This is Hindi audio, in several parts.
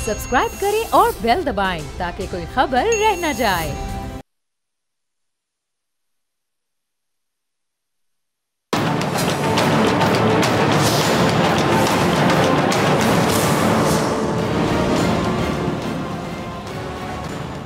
सब्सक्राइब करें और बेल दबाएं ताकि कोई खबर रह न जाए।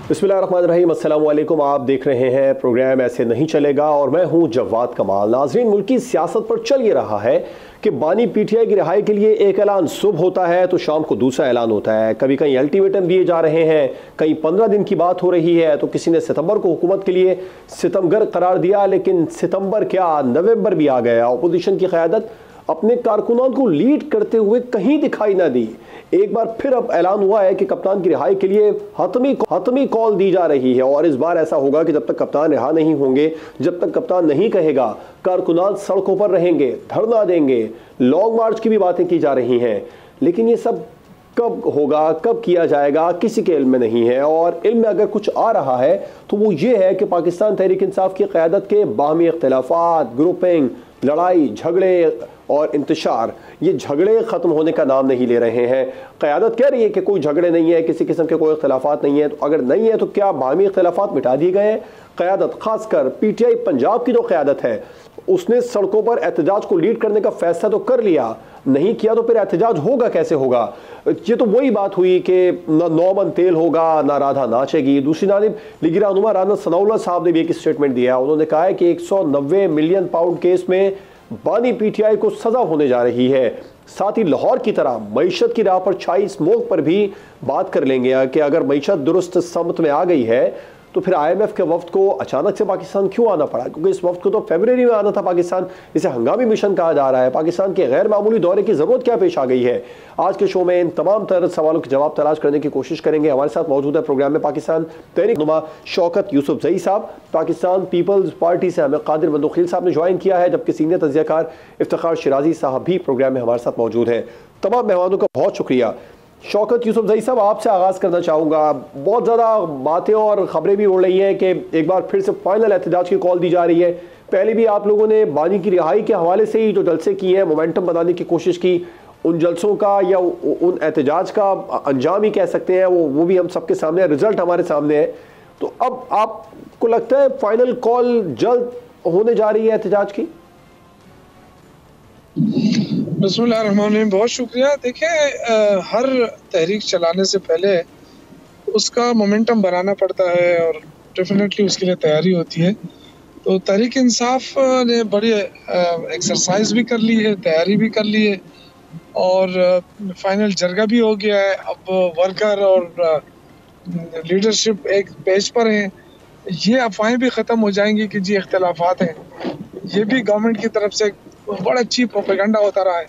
बिस्मिल्लाहिर्रहमानिर्रहीम, अस्सलाम वालेकुम। आप देख रहे हैं प्रोग्राम ऐसे नहीं चलेगा और मैं हूं जवाद कमाल। नाज़रीन, मुल्क की सियासत पर चल ये रहा है कि बानी पीटीआई की रिहाई के लिए एक ऐलान सुबह होता है तो शाम को दूसरा ऐलान होता है। कभी कहीं अल्टीमेटम दिए जा रहे हैं, कहीं 15 दिन की बात हो रही है, तो किसी ने सितंबर को हुकूमत के लिए सितमगर करार दिया, लेकिन सितंबर क्या नवंबर भी आ गया। अपोजिशन की क़यादत अपने कारकुनान को लीड करते हुए कहीं दिखाई ना दी। एक बार फिर अब ऐलान हुआ है कि कप्तान की रिहाई के लिए हतमी कॉल दी जा रही है और इस बार ऐसा होगा कि जब तक कप्तान रिहा नहीं होंगे, जब तक कप्तान नहीं कहेगा, कारकुनान सड़कों पर रहेंगे, धरना देंगे, लॉन्ग मार्च की भी बातें की जा रही हैं। लेकिन ये सब कब होगा, कब किया जाएगा, किसी के इल्म में नहीं है। और इल्म में अगर कुछ आ रहा है तो वो ये है कि पाकिस्तान तहरीक इंसाफ की क़यादत के बाहमी इख्तिलाफात, ग्रुपिंग, लड़ाई झगड़े और इंतशार, ये झगड़े ख़त्म होने का नाम नहीं ले रहे हैं। क़यादत कह रही है कि कोई झगड़े नहीं है, किसी किस्म के कोई इख्तिलाफात नहीं है। तो अगर नहीं है तो क्या बाहमी इख्तिलाफात मिटा दिए गए हैं? क़यादत, ख़ासकर पीटीआई पंजाब की जो क़यादत है, उसने सड़कों पर एहतजाज को लीड करने का फैसला तो कर लिया, नहीं किया तो फिर एहतजाज होगा कैसे होगा? ये तो वही बात हुई कि ना नौमन तेल होगा, ना राधा नाचेगी। दूसरी जानिब लीगी रहनुमा राना सनाउल्लाह साहब ने भी एक स्टेटमेंट दिया। उन्होंने कहा है कि 190 मिलियन पाउंड केस में बानी पीटीआई को सजा होने जा रही है। साथ ही लाहौर की तरह मईशत की राह पर छाई स्मोक पर भी बात कर लेंगे कि अगर मईशत दुरुस्त समत में आ गई है तो फिर IMF के वफ्द को अचानक से पाकिस्तान क्यों आना पड़ा? क्योंकि इस वफ्द को तो फरवरी में आना था पाकिस्तान। इसे हंगामी मिशन कहा जा रहा है। पाकिस्तान के गैर मामूली दौरे की ज़रूरत क्या पेश आ गई है? आज के शो में इन तमाम तरह सवालों के जवाब तलाश करने की कोशिश करेंगे। हमारे साथ मौजूद है प्रोग्राम में पाकिस्तान तहरीक नुमा शौकत यूसुफजई साहब, पाकिस्तान पीपल्स पार्टी से हमें कादिर बंदूखील साहब ने ज्वाइन किया है, जबकि सीनियर तज्ज़ियाकार इफ्तिखार शिराजी साहब भी प्रोग्राम में हमारे साथ मौजूद हैं। तमाम मेहमानों का बहुत शुक्रिया। शौकत यूसुफजई साहब, आपसे आगाज़ करना चाहूँगा। बहुत ज़्यादा बातें और ख़बरें भी उड़ रही हैं कि एक बार फिर से फाइनल एहतजाज की कॉल दी जा रही है। पहले भी आप लोगों ने बानी की रिहाई के हवाले से ही जो जलसे किए हैं, मोमेंटम बनाने की कोशिश की, उन जलसों का या उन एहतजाज का अंजाम ही कह सकते हैं, वो भी हम सबके सामने है, रिजल्ट हमारे सामने है। तो अब आपको लगता है फाइनल कॉल जल्द होने जा रही है एहतजाज की? बिस्मिल्लाहिर्रहमानिर्रहीम, बहुत शुक्रिया। देखिए, हर तहरीक चलाने से पहले उसका मोमेंटम बनाना पड़ता है और डेफिनेटली उसके लिए तैयारी होती है। तो तहरीक इंसाफ ने बड़ी एक्सरसाइज भी कर ली है, तैयारी भी कर ली है और फाइनल जरगा भी हो गया है। अब वर्कर और लीडरशिप एक पेज पर हैं। ये अफवाहें भी ख़त्म हो जाएंगी कि जी इख्तिलाफात हैं। ये भी गवर्नमेंट की तरफ से बड़ा अच्छी प्रोपेगेंडा होता रहा है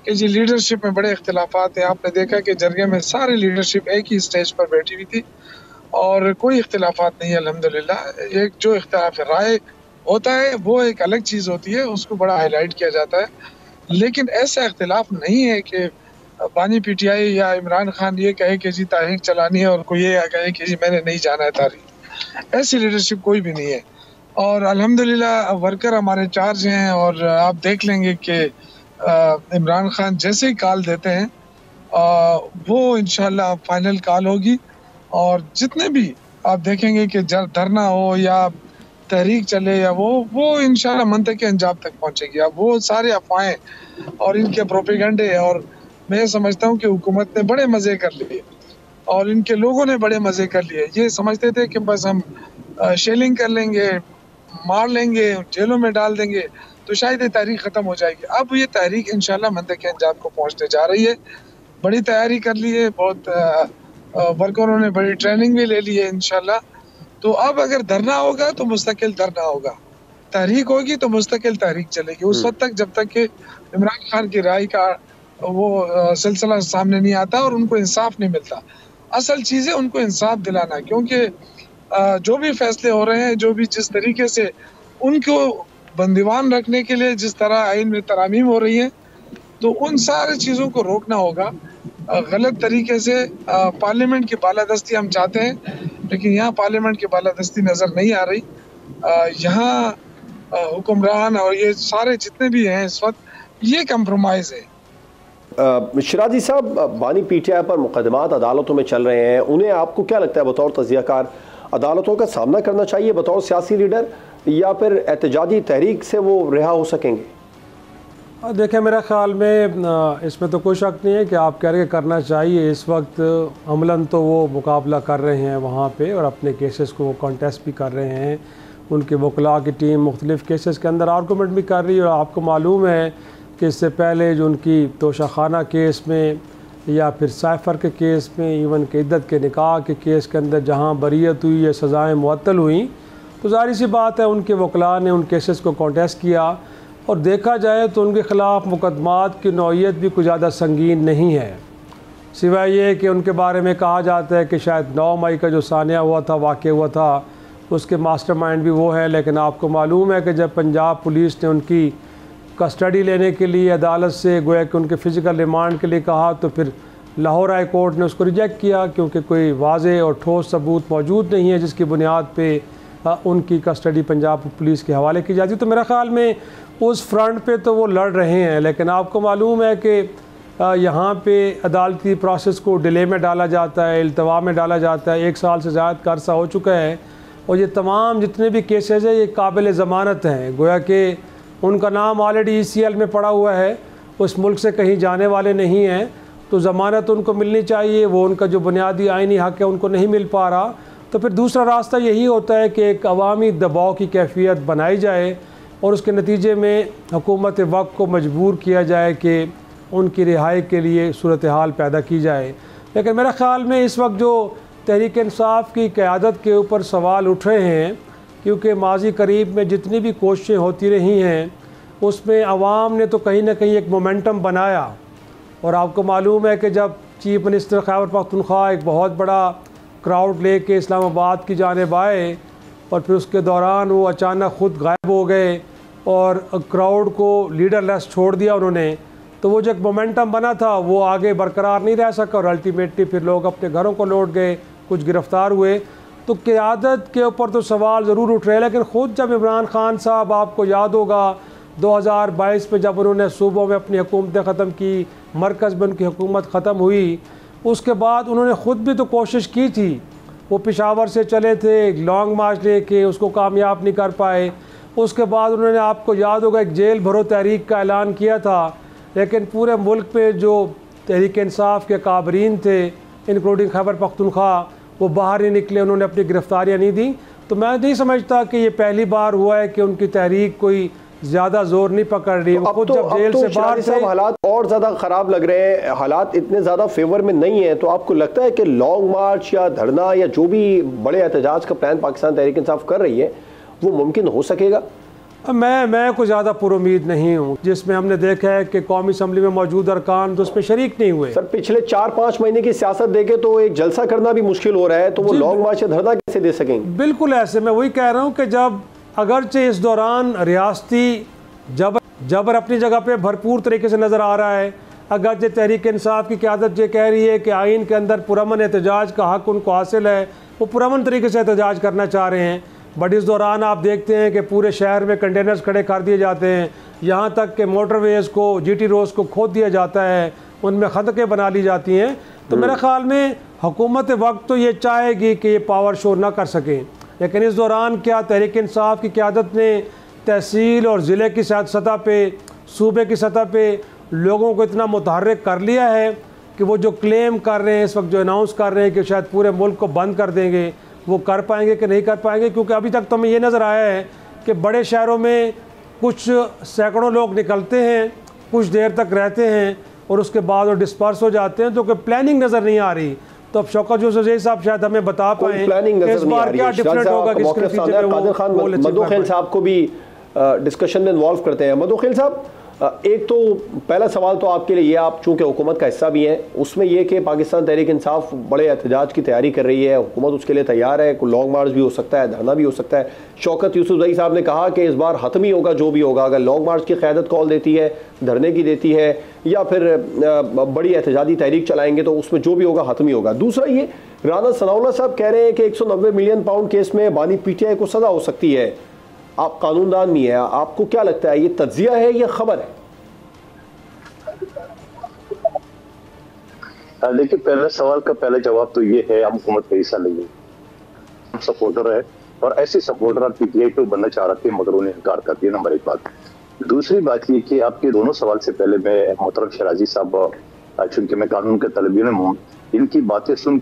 कि जी लीडरशिप में बड़े इख्तिलाफात हैं। आपने देखा कि जरगे में सारी लीडरशिप एक ही स्टेज पर बैठी हुई थी और कोई इख्तिलाफात नहीं है, अल्हम्दुलिल्लाह। एक जो इख्तिलाफ राय होता है वो एक अलग चीज़ होती है, उसको बड़ा हाईलाइट किया जाता है। लेकिन ऐसा इख्तिलाफ नहीं है कि बानी पीटीआई या इमरान खान ये कहे कि जी तारीख चलानी है और कोई ये कहे कि जी मैंने नहीं जाना है तारीख। ऐसी लीडरशिप कोई भी नहीं है और अल्हम्दुलिल्लाह वर्कर हमारे चार्ज हैं। और आप देख लेंगे कि इमरान खान जैसे ही कॉल देते हैं वो इंशाल्लाह फाइनल कॉल होगी और जितने भी आप देखेंगे कि धरना हो या तहरीक चले या वो इंशाल्लाह मंतक़ के अंजाम तक पहुंचेगी। अब वो सारे अफवाहें और इनके प्रोपेगेंडे, और मैं समझता हूँ कि हुकूमत ने बड़े मज़े कर लिए और इनके लोगों ने बड़े मज़े कर लिए। ये समझते थे कि बस हम शेलिंग कर लेंगे, मार लेंगे, जेलों में डाल देंगे तो शायद ये तहरीक ख़त्म हो जाएगी। अब ये तहरीक इंशाल्लाह मंतक़ के अंजाम को पहुंचने जा रही है। बड़ी तैयारी कर ली है, बहुत वर्करों ने बड़ी ट्रेनिंग भी ले ली है इंशाल्लाह। तो अब अगर धरना होगा तो मुस्तकिल धरना होगा, तहरीक होगी तो मुस्तकिल तहरीक चलेगी उस वक्त तक जब तक कि इमरान खान की राय का वो सिलसिला सामने नहीं आता और उनको इंसाफ नहीं मिलता। असल चीज़ है उनको इंसाफ दिलाना, क्योंकि जो भी फैसले हो रहे हैं, जो भी जिस तरीके से उनको बंदीवान रखने के लिए जिस तरह आइन में तरामीम हो रही हैं, तो उन सारी चीज़ों को रोकना होगा। गलत तरीके से पार्लियामेंट की बालादस्ती हम चाहते हैं, लेकिन यहाँ पार्लियामेंट की बालादस्ती नज़र नहीं आ रही। यहाँ हुक्मरान और ये सारे जितने भी हैं इस वक्त, ये कंप्रोमाइज़ है। शिराजी साहब, बानी पीटीआई पर मुकदमात अदालतों में चल रहे हैं, उन्हें आपको क्या लगता है बतौर तज़कियाकार अदालतों का सामना करना चाहिए बतौर सियासी लीडर, या फिर एहतजाजी तहरीक से वो रिहा हो सकेंगे? देखिए, मेरा ख्याल में इसमें तो कोई शक नहीं है कि आप कह रहे हैं करना चाहिए। इस वक्त अमलन तो वो मुकाबला कर रहे हैं वहाँ पे और अपने केसेस को कॉन्टेस्ट भी कर रहे हैं। उनके वकला की टीम मुख्तलिफ़ केसेस के अंदर आर्गूमेंट भी कर रही है। और आपको मालूम है कि इससे पहले जो उनकी तोशाखाना केस में या फिर साइफ़र के केस में, इवन कि इद्दत के निकाह के केस के अंदर जहाँ बरीयत हुई या सज़ाएँ मुअत्तल हुई, तो ज़ाहिर सी बात है उनके वकला ने उन केसेस को कॉन्टेस्ट किया। और देखा जाए तो उनके ख़िलाफ़ मुकदमात की नौइयत भी कुछ ज़्यादा संगीन नहीं है, सिवाय ये कि उनके बारे में कहा जाता है कि शायद 9 मई का जो सानिया हुआ था, वाक़या हुआ था, उसके मास्टरमाइंड भी वो है। लेकिन आपको मालूम है कि जब पंजाब पुलिस ने उनकी कस्टडी लेने के लिए अदालत से गोया कि उनके फ़िज़िकल रिमांड के लिए कहा, तो फिर लाहौर हाई कोर्ट ने उसको रिजेक्ट किया क्योंकि कोई वाज़ेह और ठोस सबूत मौजूद नहीं है जिसकी बुनियाद पे उनकी कस्टडी पंजाब पुलिस के हवाले की जाती। तो मेरा ख़्याल में उस फ्रंट पे तो वो लड़ रहे हैं। लेकिन आपको मालूम है कि यहाँ पे अदालती प्रोसेस को डिले में डाला जाता है, इल्तवा में डाला जाता है। 1 साल से ज़्यादा का अरसा हो चुका है और ये तमाम जितने भी केसेस हैं ये काबिल ज़मानत हैं। गोया कि उनका नाम ऑलरेडी ECL में पड़ा हुआ है, उस मुल्क से कहीं जाने वाले नहीं हैं, तो ज़मानत उनको मिलनी चाहिए। वो उनका जो बुनियादी आइनी हक़ है उनको नहीं मिल पा रहा। तो फिर दूसरा रास्ता यही होता है कि एक अवामी दबाव की कैफियत बनाई जाए और उसके नतीजे में हुकूमत वक्त को मजबूर किया जाए कि उनकी रिहाई के लिए सूरत हाल पैदा की जाए। लेकिन मेरा ख़्याल में इस वक्त जो तहरीक इंसाफ की क़यादत के ऊपर सवाल उठ रहे हैं, क्योंकि माजी करीब में जितनी भी कोशिशें होती रही हैं उसमें अवाम ने तो कहीं ना कहीं एक मोमेंटम बनाया। और आपको मालूम है कि जब चीफ मिनिस्टर खैबर पख्तूनख्वा एक बहुत बड़ा क्राउड लेके इस्लामाबाद की जानिब आए और फिर उसके दौरान वो अचानक ख़ुद गायब हो गए और क्राउड को लीडरलेस छोड़ दिया उन्होंने, तो वो जो एक मोमेंटम बना था वो आगे बरकरार नहीं रह सका और अल्टीमेटली फिर लोग अपने घरों को लौट गए, कुछ गिरफ़्तार हुए। तो क़यादत के ऊपर तो सवाल ज़रूर उठ रहे हैं। लेकिन ख़ुद जब इमरान ख़ान साहब, आपको याद होगा 2022 में जब उन्होंने सूबों में अपनी हुकूमतें ख़त्म की, मरकज़ में उनकी हुकूमत ख़त्म हुई, उसके बाद उन्होंने ख़ुद भी तो कोशिश की थी। वो पेशावर से चले थे लॉन्ग मार्च लेके, उसको कामयाब नहीं कर पाए। उसके बाद उन्होंने, आपको याद होगा, एक जेल भरो तहरीक का ऐलान किया था। लेकिन पूरे मुल्क में जो तहरीक इंसाफ के काबरीन थे इंक्लूडिंग खैबर पख्तूनख्वा, वो बाहर नहीं निकले, उन्होंने अपनी गिरफ़्तारियाँ नहीं दी। तो मैं नहीं समझता कि ये पहली बार हुआ है कि उनकी तहरीक कोई ज़्यादा जोर नहीं पकड़ रही। अब तो जेल से बाहर थे, हालात और ज़्यादा ख़राब लग रहे हैं, हालात इतने ज़्यादा फेवर में नहीं है। तो आपको लगता है कि लॉन्ग मार्च या धरना या जो भी बड़े एहतजाज का प्लान पाकिस्तान तहरीक इंसाफ कर रही है वो मुमकिन हो सकेगा? मैं कुछ ज़्यादा पुरुमीद नहीं हूँ। जिसमें हमने देखा है कि कौमी असम्बली में मौजूद अरकान तो उसमें शरीक नहीं हुए। सर, पिछले 4-5 महीने की सियासत देखे तो एक जलसा करना भी मुश्किल हो रहा है, तो वो लॉन्ग मार्च या धरना कैसे दे सकेंगे? बिल्कुल ऐसे मैं वही कह रहा हूँ कि जब अगरचे इस दौरान रियासती जबर अपनी जगह पे भरपूर तरीके से नज़र आ रहा है, अगरचे तहरीक इंसाफ की क़यादत ये कह रही है कि आइन के अंदर पुरअमन एहतजाज का हक़ उनको हासिल है, वो पुरअमन तरीके से एहतजाज करना चाह रहे हैं। बट इस दौरान आप देखते हैं कि पूरे शहर में कंटेनर्स खड़े कर दिए जाते हैं, यहाँ तक कि मोटरवेज़ को, GT रोड्स को खोद दिया जाता है, उनमें खंदकें बना ली जाती हैं। तो मेरे ख़्याल में हुकूमत वक्त तो ये चाहेगी कि ये पावर शो ना कर सकें। लेकिन इस दौरान क्या तहरीक इंसाफ की क़यादत ने तहसील और ज़िले की सतह पे, सूबे की सतह पे लोगों को इतना मुतहर्रिक कर लिया है कि वो जो क्लेम कर रहे हैं इस वक्त, जो अनाउंस कर रहे हैं कि शायद पूरे मुल्क को बंद कर देंगे, वो कर पाएंगे कि नहीं कर पाएंगे? क्योंकि अभी तक तो हमें ये नज़र आया है कि बड़े शहरों में कुछ सैकड़ों लोग निकलते हैं, कुछ देर तक रहते हैं और उसके बाद वो डिस्पर्स हो जाते हैं, तो कोई प्लानिंग नज़र नहीं आ रही। तो अब शौकत यूसुफ साहब शायद हमें बता पाएं इस बार क्या डिफरेंट होगा, किसके नतीजे में वो मधुखेल साहब को भी डिस्कशन में इन्वॉल्व करते हैं। मधुखेल साहब, एक तो पहला सवाल तो आपके लिए ये, आप चूंकि हुकूमत का हिस्सा भी हैं, उसमें यह कि पाकिस्तान तहरीक इंसाफ बड़े एहतजाज की तैयारी कर रही है, हुकूमत उसके लिए तैयार है, लॉन्ग मार्च भी हो सकता है, धरना भी हो सकता है। शौकत यूसुफ साहब ने कहा कि इस बार हतमी होगा जो भी होगा, अगर लॉन्ग मार्च की क़यादत कॉल देती है, धरने की देती है या फिर बड़ी एहतजाजी तहरीक चलाएंगे तो उसमें जो भी होगा हतमी होगा। दूसरा ये, राना सनाउल्लाह साहब कह रहे हैं कि 190 मिलियन पाउंड केस में बानी PTI को सज़ा हो सकती है। आप कानूनदान नहीं है, आपको क्या लगता है ये तज्जिया है या खबर है? देखिए, पहले सवाल का पहला जवाब तो ये है, हम हुकूमत का हिस्सा नहीं है, हम सपोर्टर है और ऐसे सपोर्टर आप पीटीआई को बनना चाह रहे थे मगर उन्हें इनकार कर दिया। नंबर एक बात। दूसरी बात ये कि आपके दोनों सवाल से पहले मैं मोहतरम शराजी साहब, चूंकि मैं कानून के तलबी हूँ, इनकी बातें सुन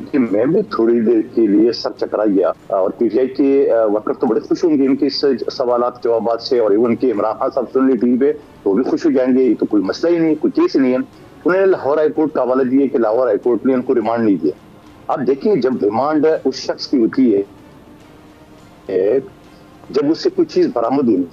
कि मैं भी थोड़ी देर के लिए सब चकरा गया और पीटीआई के वर्कर तो बड़े खुश होंगे इनके इस सवालात जवाबात से, और इवन के इमरान खान साहब सुन ली टीवी पे तो भी खुश हो जाएंगे, ये तो कोई मसला ही नहीं, कोई केस नहीं है। उन्होंने लाहौर हाईकोर्ट का हवाला दिया कि लाहौर हाईकोर्ट ने उनको रिमांड नहीं दिया। आप देखिए, जब रिमांड उस शख्स की होती है जब उससे कोई चीज बरामद हुई,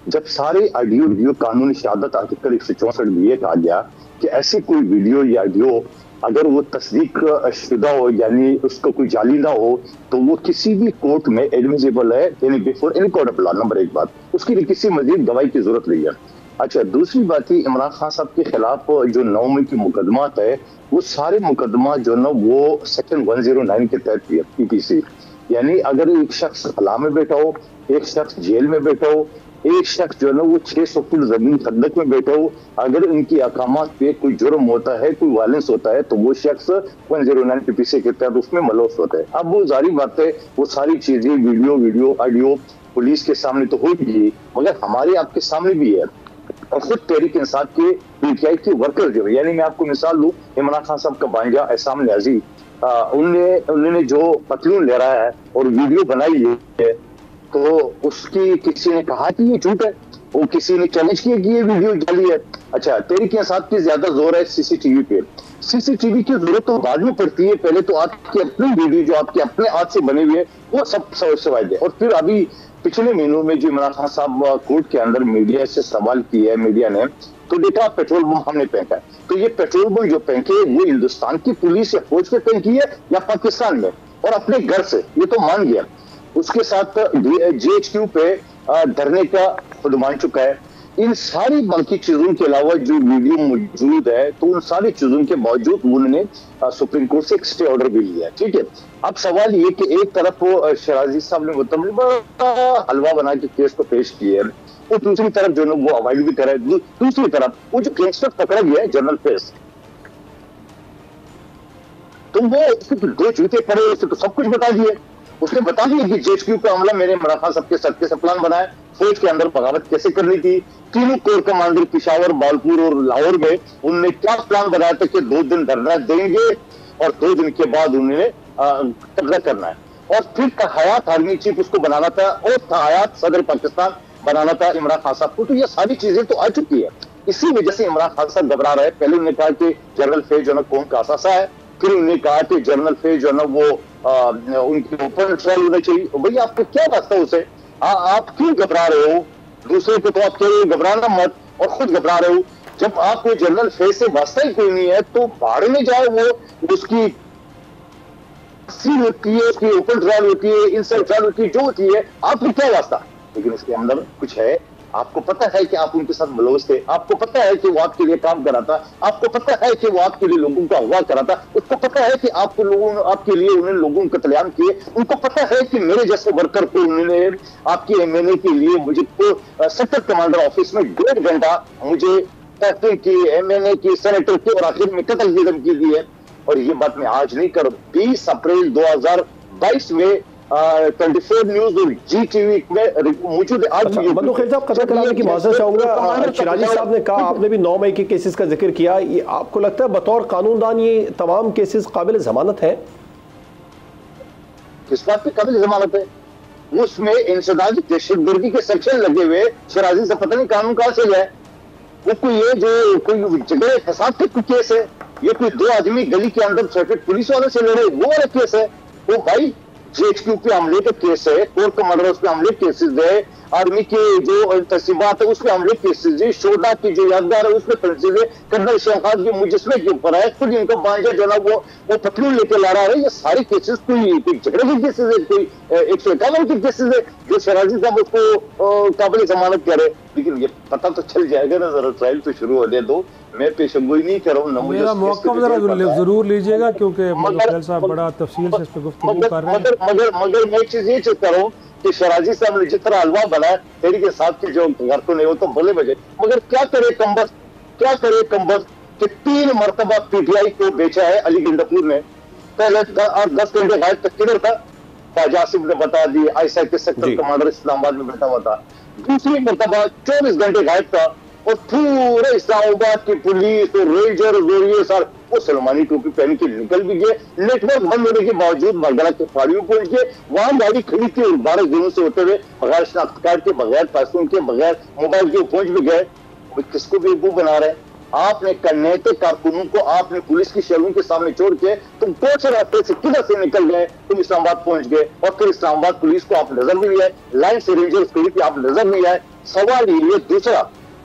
जब सारे ऑडियो वीडियो कानूनी शहादत आर्टिकल 164 में ये कहा गया कि ऐसी कोई वीडियो या ऑडियो अगर वो तस्दीक शुदा हो यानी उसका कोई जाली ना हो तो वो किसी भी कोर्ट में एडमिसिबल है, यानी before any court of law. Number एक बात, उसके लिए किसी मजीद गवाही की जरूरत नहीं है। अच्छा, दूसरी बात ही, इमरान खान साहब के खिलाफ जो 9 मई की मुकदमात है वो सारे मुकदमा जो ना वो सेक्शन 109 के तहत पीपीसी, यानी अगर एक शख्स खला में बैठा हो, एक शख्स जेल में बैठा हो, एक शख्स जो है ना वो 600 फुट जमीन खंदक में बैठा हो, अगर उनकी अकामात पे कोई जुर्म होता है, कोई वायलेंस होता है तो वो शख्स 109 पीपीसी के तहत उसमें मलूस होता है। अब वो जारी बात है, वो सारी चीजें वीडियो ऑडियो पुलिस के सामने तो होगी मगर हमारे आपके सामने भी है। और खुद तहरीक इंसाफ के पीटीआई के वर्कर जो है, यानी मैं आपको मिसाल दूं, इमरान खान साहब का भांजा एहसान न्याजी, उन्होंने जो पतलून ले रहा है और वीडियो बनाई है तो उसकी किसी ने कहा कि ये झूठ है, वो किसी ने चैलेंज किया कि ये वीडियो जाली है। अच्छा, तहरीक इंसाफ की ज्यादा जोर है सीसीटीवी पे, सीसीटीवी की जरूरत तो बाद में पड़ती है, पहले तो आपकी अपनी वीडियो जो आपके अपने हाथ से बने हुए वो सब सवाल है। और फिर अभी पिछले महीनों में जो इमरान खान साहब कोर्ट के अंदर मीडिया से सवाल किया है, मीडिया ने तो देखा पेट्रोल बम हमने फेंका है, तो ये पेट्रोल बम जो फेंके वो हिंदुस्तान की पुलिस या फौज पे फेंकी है या पाकिस्तान में, और अपने घर से, ये तो मान गया। उसके साथ जीएचक्यू पे धरने का खुद मान चुका है। इन सारी बाकी चीजों के अलावा जो वीडियो मौजूद है तो उन सारी चीजों के बावजूद उन्होंने सुप्रीम कोर्ट से एक स्टे ऑर्डर भी लिया, ठीक है। अब सवाल ये कि एक तरफ वो शराजी साहब ने मतलब हलवा बना के केस को पेश किया है, और दूसरी तरफ जो है वो अवॉइड भी करे, दूसरी तरफ वो जो गैंगस्टर पकड़ा गया है जनरल फेस, तो वो 2 जूते पड़े, उसने तो सब कुछ बता दिए। उसने बता दिया कि जेएचक्यू का हमला मेरे इमरान खान साहब के सदके से प्लान बनाया, फौज के अंदर बगावत कैसे करनी थी, तीनों कोर कमांडर पिशावर, बालपुर और लाहौर में उन्होंने क्या प्लान बनाया था कि 2 दिन धरना देंगे और 2 दिन के बाद उन्होंने कब्जा करना है, और फिर हयात आर्मी चीफ उसको बनाना था और हयात सदर पाकिस्तान बनाना था इमरान खान साहब को। तो ये सारी चीजें तो आ चुकी है, इसी वजह से इमरान खान साहब घबरा रहे हैं। पहले उन्होंने कहा कि जनरल फेज जो है कौम का असासा है, फिर उन्होंने कहा कि जनरल फेज जो है ना वो उनकी ओपन ट्रायल होना चाहिए। भैया आपको क्या वास्ता उसे, आप क्यों घबरा रहे हो? दूसरे को तो आप कह रहे हो घबराना मत और खुद घबरा रहे हो। जब आपको जनरल फेज से वास्ता ही कोई नहीं है तो भाड़ में जाओ, वो उसकी होती है, उसकी ओपन ट्रायल होती है, इनसाइड ट्रायल होती है, जो होती है, आपको क्या वास्ता। लेकिन इसके अंदर कुछ है, आपको पता है कि आप उनके साथ मलूस थे, आपको पता है कि वो आपके लिए काम करा था, आपको पता है कि वो आपके लिए लोगों का अगवा करा था, उसको पता है कि आपको लोगों आपके लिए उन्होंने लोगों को कत्लेआम किए, उनको पता है कि मेरे जैसे वर्कर को उन्होंने आपके एमएनए के लिए मुझे तो सेक्टर कमांडर ऑफिस में 1.5 घंटा मुझे कैप्टन की, एमएनए की, सेनेटर की और आखिर में कत्ल की धमकी दी है। और ये बात मैं आज नहीं कर, 20 अप्रैल 2022 में 24 न्यूज और जी टीवी में मौजूद। आज मधु खैर साहब, कतल कराने की माजरत चाहूंगा, शराजी साहब ने कहा, आपने भी 9 मई के केसेस का जिक्र किया, ये आपको लगता है बतौर कानूनदान ये तमाम केसेस काबिल जमानत है? किस बात पे काबिल जमानत है? उसमें इंसदाद दहशतगर्दी के सेक्शन लगे हुए, शराजी से पता नहीं कानून कहां से है। वो कोई ये जो कोई जगह फसाद के केस है, ये कोई 2 आदमी गली के अंदर ट्रैफिक पुलिस वाले से लड़े वो वाला केस है। वो भाई जीएचक्यू पे हमले का केस है, कोर कमांडर उस पे हमले केसेस है, आर्मी के जो तस्वीरात है उस पे हमले केसेस है, शोधा की जो यादगार है उस पे केसेस है, कर्नल शौकत के मुजस्मे के ऊपर है, खुद इनका भांजा जो ना वो पतलून लेके ला रहा है। ये सारे केसेस कोई झगड़े के केसेस है, कोई 151 के केसेस है जो शराजी साहब उसको काबिल जमानत करे। लेकिन ये पता तो चल जाएगा ना, जरा ट्रायल तो शुरू होने दो। मैं पेशगोई नहीं कर रहा हूँ, मेरा मौका जरूर लीजिएगा क्योंकि साहब बड़ा तफसील से इस पे गुफ्तगू कर रहे हैं। मगर मैं चीज ये चेक कर रहा हूँ कि शराजी साहब ने जितना हलवा बनाया तहरीक इंसाफ के जो घर को नहीं, वो तो भले बजे, मगर क्या करे कम्बख्त, क्या करे कम्बख्त कि 3 मरतबा पीटीआई को बेचा है अली गंडापुर ने। पहले 10 घंटे गायब तक किधर था, ख्वाजा आसिफ ने बता दी, आईएसआई के सेक्टर कमांडर इस्लामाबाद में बैठा हुआ था। दूसरी मरतबा 24 घंटे गायब था और पूरे इस्लामाबाद की पुलिस और रेंजर और ये सारे वो सलमानी टोपी पहन के निकल भी गए। नेटवर्क बंद होने के बावजूद मरगला के पहाड़ियों पहुंच गए, वहां गाड़ी खड़ी थी और 12 दिनों से होते हुए बगैर शनाख्त कार्ड के, बगैर पैसों के, बगैर मोबाइल के पहुंच भी गए। किसको बेवकूफ बना रहे हैं? आपने कन्नेते कारकुनों को आपने पुलिस की शैलों के सामने छोड़ के तुम कौन से रास्ते से किधर से निकल गए, तुम इस्लामाबाद पहुंच गए और फिर इस्लामाबाद पुलिस को आप नजर नहीं आए, लाइन से रेंजर्स को आप नजर नहीं आए। सवाल ये दूसरा,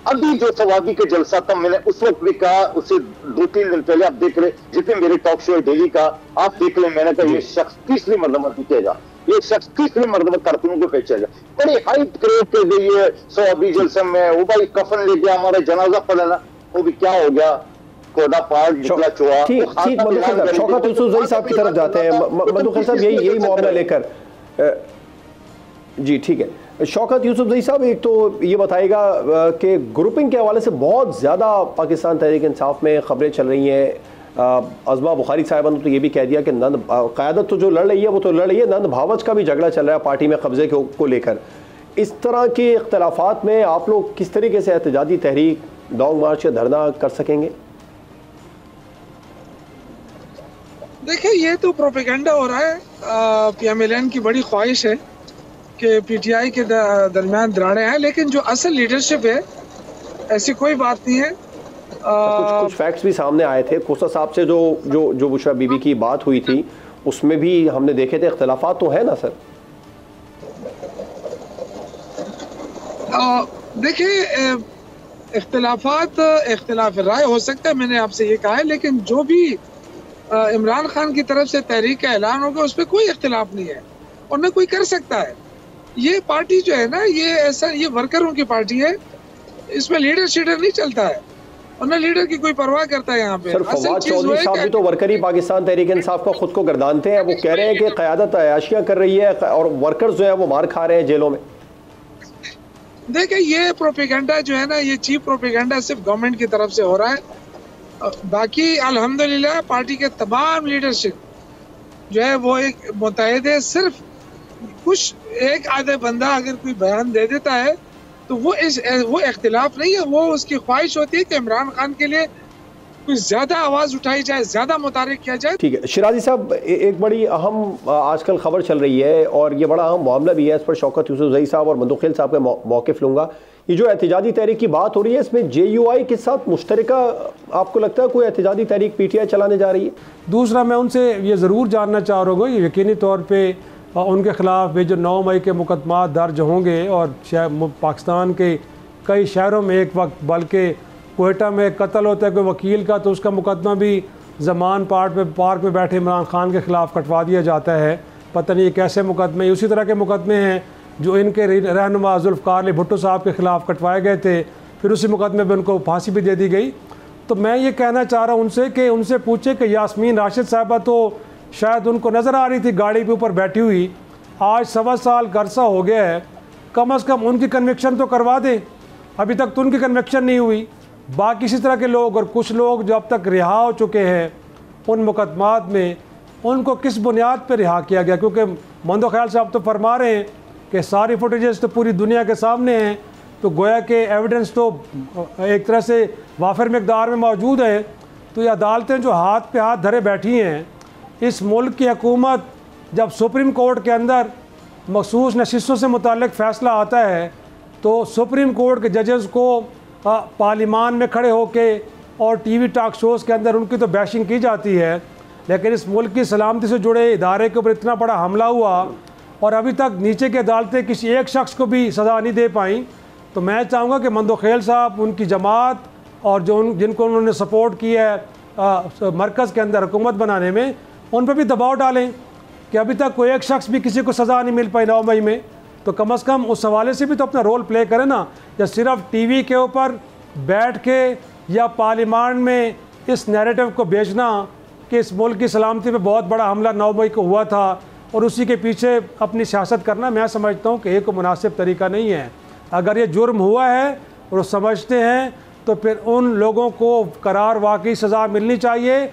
अभी जो सवादी का जलसा था, मैंने उस वक्त भी कहा, उससे 2-3 दिन पहले आप देख रहे, जितने मेरे टॉक शो डेली का आप देख ले, मैंने कहा ये शख्स तीसरी मरतबा पीछेगा, ये शख्स तीसरी मरतबा कारकुनों को पीछेगा। बड़ी हाइट क्रिएट कर दी है सवादी जलसे में, वो भाई कफन लेके हमारा जनाजा पड़ेगा, वो भी क्या हो गया, कोदा पार निकला चुहा। ठीक शौकत यूसुफजई साहब की तरफ जाते हैं। मधुखैल साहब यही मामला लेकर, जी ठीक है। शौकत यूसुफजई साहब, एक तो ये बताएगा कि ग्रुपिंग के हवाले से बहुत ज़्यादा पाकिस्तान तहरीक इंसाफ में ख़बरें चल रही हैं। अज़मा बुखारी साहिबा ने तो ये भी कह दिया कि नंद क़यादत तो जो लड़ रही है वो तो लड़ रही है, नंद भावच का भी झगड़ा चल रहा है पार्टी में कब्जे को लेकर। इस तरह के इख्तलाफात में आप लोग किस तरीके से एहतजाजी तहरीक, लॉन्ग मार्च या धरना कर सकेंगे? देखिए, ये तो प्रोपेगेंडा हो रहा है। पीएमएलएन की बड़ी ख्वाहिश है कि पीटीआई के दरमियान दराड़े हैं, लेकिन जो असल लीडरशिप है ऐसी कोई बात नहीं है। कुछ फैक्ट्स भी सामने आए थे खोसा साहब से, जो बुशरा बीबी की बात हुई थी उसमें भी हमने देखे थे इख्तलाफात तो है ना सर? देखिए, इख्तिलाफ राय हो सकता है, मैंने आपसे ये कहा है, लेकिन जो भी इमरान खान की तरफ से तहरीक का ऐलान होगा उस पर कोई इख्तिलाफ नहीं है और न कोई कर सकता है। ये पार्टी जो है ना, ये वर्करों की पार्टी है, इसमें लीडर शीडर नहीं चलता है और न लीडर की कोई परवाह करता है। यहाँ पे सर फवाद चौधरी साहब भी तो वर्कर ही पाकिस्तान तहरीक इंसाफ का खुद को गर्दानते हैं, वो कह रहे हैं कि क़यादत अयाशियाँ कर रही है और वर्कर्स जो है वो मार खा रहे हैं जेलों में। देखिए, ये प्रोपेगेंडा जो है ना, ये चीप प्रोपेगेंडा सिर्फ गवर्नमेंट की तरफ से हो रहा है। बाकी अल्हम्दुलिल्लाह पार्टी के तमाम लीडरशिप जो है वो एक मुतहद है। सिर्फ कुछ एक आधे बंदा अगर कोई बयान दे देता है तो वो इख्तिलाफ नहीं है, वो उसकी ख्वाहिश होती है कि इमरान खान के लिए कुछ ज़्यादा आवाज़ उठाई जाए, ज़्यादा मुतारिक किया जाए। ठीक है शिराजी साहब, एक बड़ी अहम आजकल खबर चल रही है और ये बड़ा अहम मामला भी है, इस पर शौकत यूसुफजई साहब और मधुखैल साहब का मौक़िफ़ लूँगा। ये जो एहतजाजी तहरीक की बात हो रही है, इसमें JUI के साथ मुश्तरका आपको लगता है कोई एहतजाजी तहरीक PTI चलाने जा रही है? दूसरा, मैं उनसे ये ज़रूर जानना चाह रहा हूँ, यकीनी तौर पर उनके ख़िलाफ़ भी जो 9 मई के मुकदमा दर्ज होंगे और पाकिस्तान के कई शहरों में एक वक्त, बल्कि कोयटा में कत्ल होता है कोई वकील का तो उसका मुकदमा भी ज़मान पार्क में बैठे इमरान खान के ख़िलाफ़ कटवा दिया जाता है। पता नहीं कैसे मुकदमे, उसी तरह के मुकदमे हैं जो इनके रहनुमा जुल्फ़िकार अली भुट्टो साहब के ख़िलाफ़ कटवाए गए थे, फिर उसी मुकदमे में उनको फांसी भी दे दी गई। तो मैं ये कहना चाह रहा हूँ उनसे कि उनसे पूछे कि यास्मीन राशिद साहबा तो शायद उनको नज़र आ रही थी गाड़ी के ऊपर बैठी हुई, आज 1.25 साल का अरसा हो गया है, कम से कम उनकी कन्विक्शन तो करवा दें। अभी तक तो उनकी कन्विक्शन नहीं हुई। बाकी इसी तरह के लोग और कुछ लोग जो अब तक रिहा हो चुके हैं उन मुकदमात में, उनको किस बुनियाद पर रिहा किया गया? क्योंकि मंदो-ख्याल साहब तो फरमा रहे हैं कि सारी फुटेजेस तो पूरी दुनिया के सामने हैं, तो गोया के एविडेंस तो एक तरह से वाफिर मकदार में मौजूद है। तो ये अदालतें जो हाथ पे हाथ धरे बैठी हैं, इस मुल्क की हुकूमत जब सुप्रीम कोर्ट के अंदर मखसूस नशिस्तों से मुताल्लिक फ़ैसला आता है तो सुप्रीम कोर्ट के जजेस को पार्लिमान में खड़े होके और TV टॉक शोज़ के अंदर उनकी तो बैशिंग की जाती है, लेकिन इस मुल्क की सलामती से जुड़े इदारे के ऊपर इतना बड़ा हमला हुआ और अभी तक नीचे की अदालतें किसी एक शख्स को भी सज़ा नहीं दे पाई। तो मैं चाहूँगा कि मंदो-ख्याल साहब, उनकी जमात और जिनको उन्होंने सपोर्ट किया है मरकज़ के अंदर हुकूमत बनाने में, उन पर भी दबाव डालें कि अभी तक कोई एक शख्स भी किसी को सज़ा नहीं मिल पाई 9 मई में, तो कम से कम उस हवाले से भी तो अपना रोल प्ले करें ना। या सिर्फ TV के ऊपर बैठ के या पार्लियामान में इस नैरेटिव को बेचना कि इस मुल्क की सलामती पे बहुत बड़ा हमला 9 मई को हुआ था और उसी के पीछे अपनी सियासत करना, मैं समझता हूँ कि एक मुनासिब तरीका नहीं है। अगर ये जुर्म हुआ है और समझते हैं तो फिर उन लोगों को करार वाकई सज़ा मिलनी चाहिए,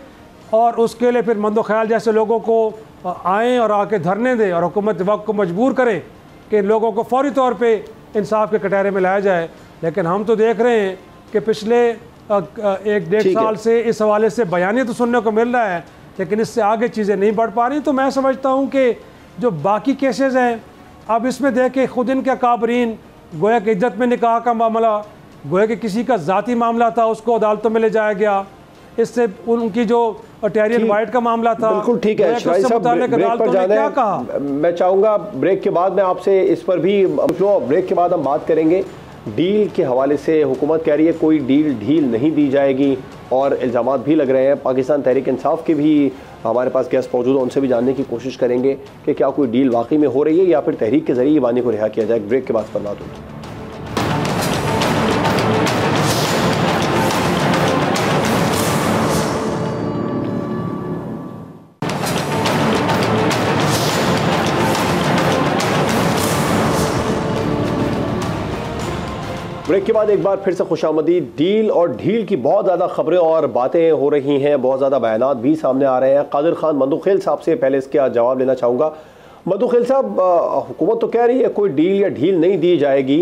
और उसके लिए फिर मंदो ख्याल जैसे लोगों को आएँ और आके धरने दें और हुकूमत वक्त को मजबूर करें कि लोगों को फौरी तौर पे इंसाफ के कटहरे में लाया जाए। लेकिन हम तो देख रहे हैं कि पिछले 1-1.5 साल से इस हवाले से बयानी तो सुनने को मिल रहा है, लेकिन इससे आगे चीज़ें नहीं बढ़ पा रही। तो मैं समझता हूँ कि जो बाकी केसेस हैं, अब इसमें देखें खुद इनके काबरीन, गोया कि इज्जत में निकाह का मामला, गोया कि किसी का ज़ाती मामला था, उसको अदालतों में ले जाया गया। इससे उनकी जो टेरियन वाइट का मामला था, बिल्कुल ठीक है। शराजी साहब, ब्रेक पर जाना है, कहा मैं चाहूँगा ब्रेक के बाद मैं आपसे इस पर भी, ब्रेक के बाद हम बात करेंगे। डील के हवाले से हुकूमत कह रही है कोई डील ढील नहीं दी जाएगी, और इल्ज़ामात भी लग रहे हैं। पाकिस्तान तहरीक इंसाफ के भी हमारे पास गेस्ट मौजूद है, उनसे भी जानने की कोशिश करेंगे कि क्या कोई डील वाकई में हो रही है या फिर तहरीक के जरिए बानी को रिहा किया जाए। ब्रेक के बाद फरमा दूँ। ब्रेक के बाद एक बार फिर से खुशामदीद। डील और ढील की बहुत ज़्यादा खबरें और बातें हो रही हैं, बहुत ज़्यादा बयानात भी सामने आ रहे हैं। कादिर खान मंदुखेल साहब से पहले इसके जवाब लेना चाहूँगा। मंदुखेल साहब, हुकूमत तो कह रही है कोई डील या ढील नहीं दी जाएगी।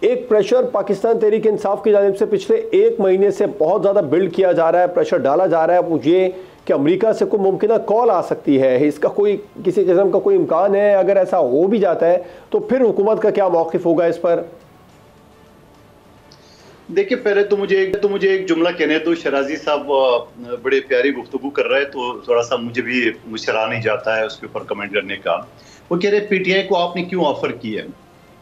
एक प्रेशर पाकिस्तान तहरीक इंसाफ की जानिब से पिछले 1 महीने से बहुत ज़्यादा बिल्ड किया जा रहा है, प्रेशर डाला जा रहा है मुझे कि अमेरिका से कोई मुमकिन कॉल आ सकती है। इसका कोई किसी किस्म का कोई इम्कान है? अगर ऐसा हो भी जाता है तो फिर हुकूमत का क्या मौक़िफ़ होगा इस पर? देखिए, पहले तो मुझे एक जुमला कहने दो। शराजी साहब बड़े प्यारी गुफ्तगू कर रहे हैं, तो थोड़ा सा मुझे भी मुशरा नहीं जाता है उसके ऊपर कमेंट करने का। वो कह रहे पीटीआई को आपने क्यों ऑफर किया है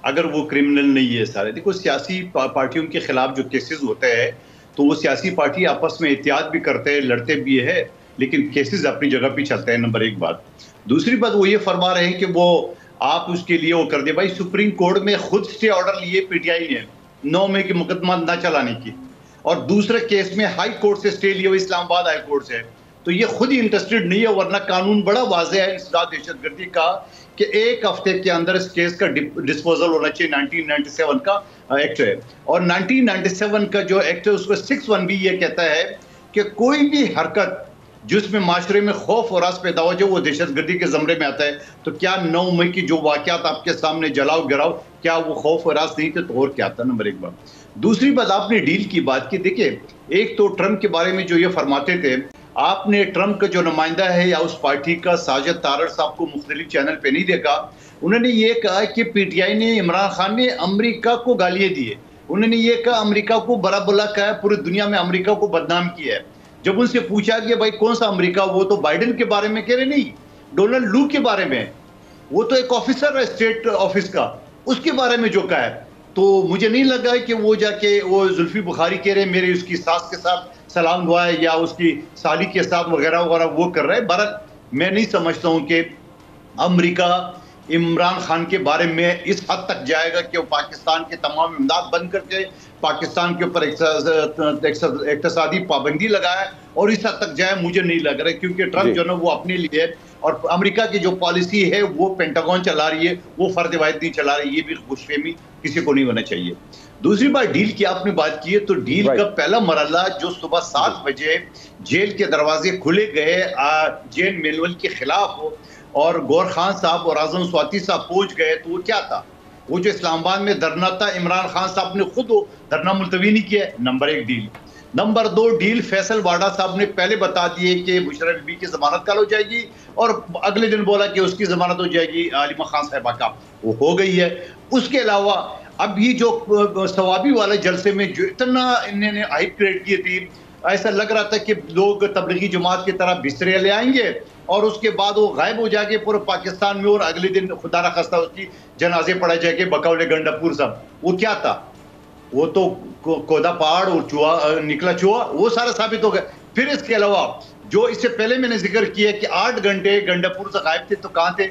अगर वो क्रिमिनल नहीं है सारे। देखो, सियासी पार्टियों के खिलाफ जो केसेस होते हैं तो वो सियासी पार्टी आपस में एहतियात भी करते हैं, लड़ते भी है, लेकिन केसेस अपनी जगह पे चलते हैं। नंबर 1 बात। दूसरी बात, वो ये फरमा रहे हैं कि वो आप उसके लिए वो कर दे। भाई, सुप्रीम कोर्ट में खुद स्टे ऑर्डर लिए पीटीआई ने 9 मई के मुकदमा न चलाने की, और दूसरे केस में हाई कोर्ट से स्टे लिया हुआ इस्लामाबाद हाई कोर्ट से। तो ये खुद ही इंटरेस्टेड नहीं है, वरना कानून बड़ा वाज़ेह है इस दहशतगर्दी का कि 1 हफ्ते के अंदर इस केस का डिस्पोजल होना चाहिए। 1997 का एक्ट है, और 1997 का जो एक्ट है उसको 6(1) भी ये कहता है कि कोई भी हरकत जिसमें माशरे में खौफ और रास पैदा हो जाए वो दहशतगर्दी के ज़मरे में आता है। तो क्या 9 मई की जो वाक़यात आपके सामने जलाओ गिराओ, क्या वो खौफ और रास नहीं थे? तो और क्या था? नंबर 1 बात। दूसरी बात, आपने डील की बात की। देखिए, एक तो ट्रंप के बारे में जो ये फरमाते थे, आपने ट्रंप का जो नुमाइंदा है या उस पार्टी का साजिद तारड़ साहब को मुख्तलिफ चैनल पे नहीं देखा। उन्होंने ये कहा कि पीटीआई ने, इमरान खान ने अमेरिका को गालियाँ दी है। उन्होंने ये कहा अमेरिका को बड़ा बुला कहा है, पूरी दुनिया में अमेरिका को बदनाम किया है। जब उनसे पूछा कि भाई कौन सा अमेरिका, वो तो बाइडेन के बारे में कह रहे, नहीं, डोनाल्ड लू के बारे में। वो तो एक ऑफिसर है स्टेट ऑफिस का, उसके बारे में जो कहा है। तो मुझे नहीं लगा कि वो जाके वो जुल्फी बुखारी कह रहे मेरे उसकी सास के साथ सलाम दुआ है या उसकी साली के साथ वगैरह वगैरह वो कर रहे हैं। बहरहाल मैं नहीं समझता हूँ कि अमेरिका इमरान खान के बारे में इस हद तक जाएगा कि वो पाकिस्तान के तमाम इमदाद बंद करके पाकिस्तान के ऊपर इक्तसादी पाबंदी लगाए और इस हद तक जाए, मुझे नहीं लग रहा है। क्योंकि ट्रंप जो ना वो अपने लिए, और अमेरिका की जो पॉलिसी है वो पेंटागन चला रही है, वो फर्द वाहिद नहीं चला रही। ये भी खुशफहमी किसी को नहीं होना चाहिए। दूसरी बात, डील की आपने बात की है, तो डील का पहला मरहला जो सुबह 7 बजे जेल के दरवाजे खुले गए जेन मैनुअल के खिलाफ हो और गौर खान साहब और आजम स्वाति साहब पहुंच गए, तो वो क्या था? वो जो इस्लामाबाद में धरना था, इमरान खान साहब ने खुद वो धरना मुलतवी नहीं किया। Number 1 deal. Number 2 deal, Faisal Vawda साहब ने पहले बता दिए कि मुशर्रफ बीबी की जमानत कल हो जाएगी, और अगले दिन बोला कि उसकी जमानत हो जाएगी आलिमा खान साहिबा का, वो हो गई है। उसके अलावा अब ये जो सवाबी वाले जलसे में जो इतना इन्होंने हाइप क्रिएट की थी, ऐसा लग रहा था कि लोग तबलीगी जमात की तरह बिस्तरे ले आएंगे और उसके बाद वो गायब हो जाएंगे पूरे पाकिस्तान में, और अगले दिन खुदा न खास्ता उसकी जनाजे पड़ा जाएंगे बकौले गंडापुर साहब। वो क्या था? वो तो कोदा पहाड़ और चूहा निकला चूहा, वो सारा साबित हो गया। फिर इसके अलावा जो इससे पहले मैंने जिक्र किया कि 8 घंटे गंडापुर से गायब थे, तो कहाँ थे?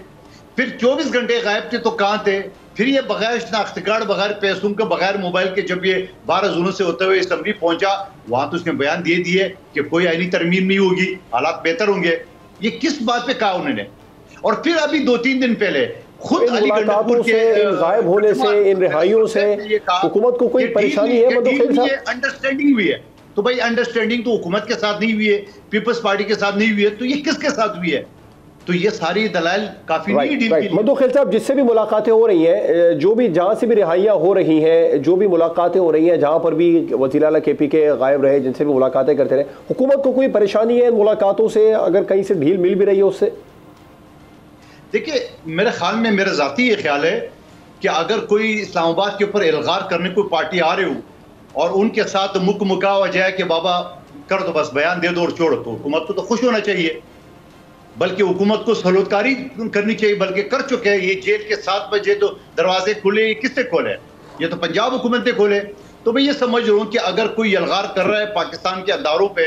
फिर 24 घंटे गायब थे, तो कहाँ थे? फिर ये बगैर शनाख्त कार्ड, बगैर पैसों के, बगैर मोबाइल के जब ये 12 जून से होते हुए असम्बली पहुंचा, वहां तो उसने बयान दे दिए कि कोई आईनी तरमीम नहीं होगी, हालात बेहतर होंगे। ये किस बात पे कहा उन्होंने? और फिर अभी 2-3 दिन पहले खुद इन मुलाकातों से, इन गायब होने से, इन रिहाइयों से हुकूमत को कोई परेशानी है? अंडरस्टैंडिंग हुई है, तो भाई अंडरस्टैंडिंग तो हुकूमत के साथ नहीं हुई है, पीपल्स पार्टी के साथ नहीं हुई है, तो ये किसके साथ हुई है? तो ये सारी दलाल काफी नहीं डील की। मधु खैल साहब, जिससे भी मुलाकातें हो रही हैं, जो भी जहां से भी रिहाइयां हो रही हैं, जो भी मुलाकातें हो रही हैं, जहां पर भी वज़ीर आला KP के गायब रहे, जिनसे भी मुलाकातें करते रहे, हुकूमत को कोई परेशानी है इन मुलाकातों से? अगर कहीं से ढील मिल भी रही है उससे? देखिए, मेरे ख्याल में, मेरा ज़ाती ये ख्याल है कि अगर कोई इस्लामाबाद के ऊपर इल्गार करने कोई पार्टी आ रही हो और उनके साथ मुका हो जाए कि बाबा कर दो, बस बयान दे दो और छोड़ो, तो हुकूमत को तो खुश होना चाहिए, बल्कि हुकूमत को सलोतकारी करनी चाहिए, बल्कि कर चुके हैं। ये जेल के 7 बजे तो दरवाजे खुले, ये किससे खोले? ये तो पंजाब हुकूमत ने खोले। तो मैं ये समझ रहा हूँ कि अगर कोई अलगार कर रहा है पाकिस्तान के अदारों पे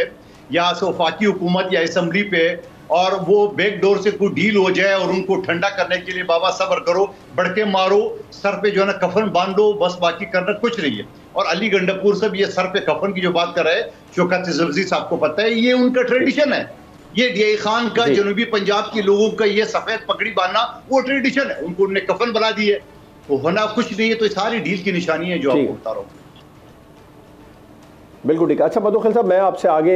या वफाकी हुकूमत या असम्बली पे, और वो बैक डोर से कोई डील हो जाए और उनको ठंडा करने के लिए बाबा सब्र करो, बड़के मारो, सर पे जो है ना कफन बांध दो, बस बाकी करना कुछ नहीं है। और अली गंडापुर साहब ये सर पे कफन की जो बात कर रहे हैं, शौकत जफरी साहब को पता है, ये उनका ट्रेडिशन है। ये DI खान का, जनूबी पंजाब के लोगों का ये सफेद पगड़ी बांधना वो ट्रेडिशन है, उनको उन्होंने कफन बना दी है, तो होना कुछ नहीं है। तो सारी डील की निशानी है जो आपको बता रहा हूँ। बिल्कुल ठीक है। अच्छा मधु खैल साहब, मैं आपसे आगे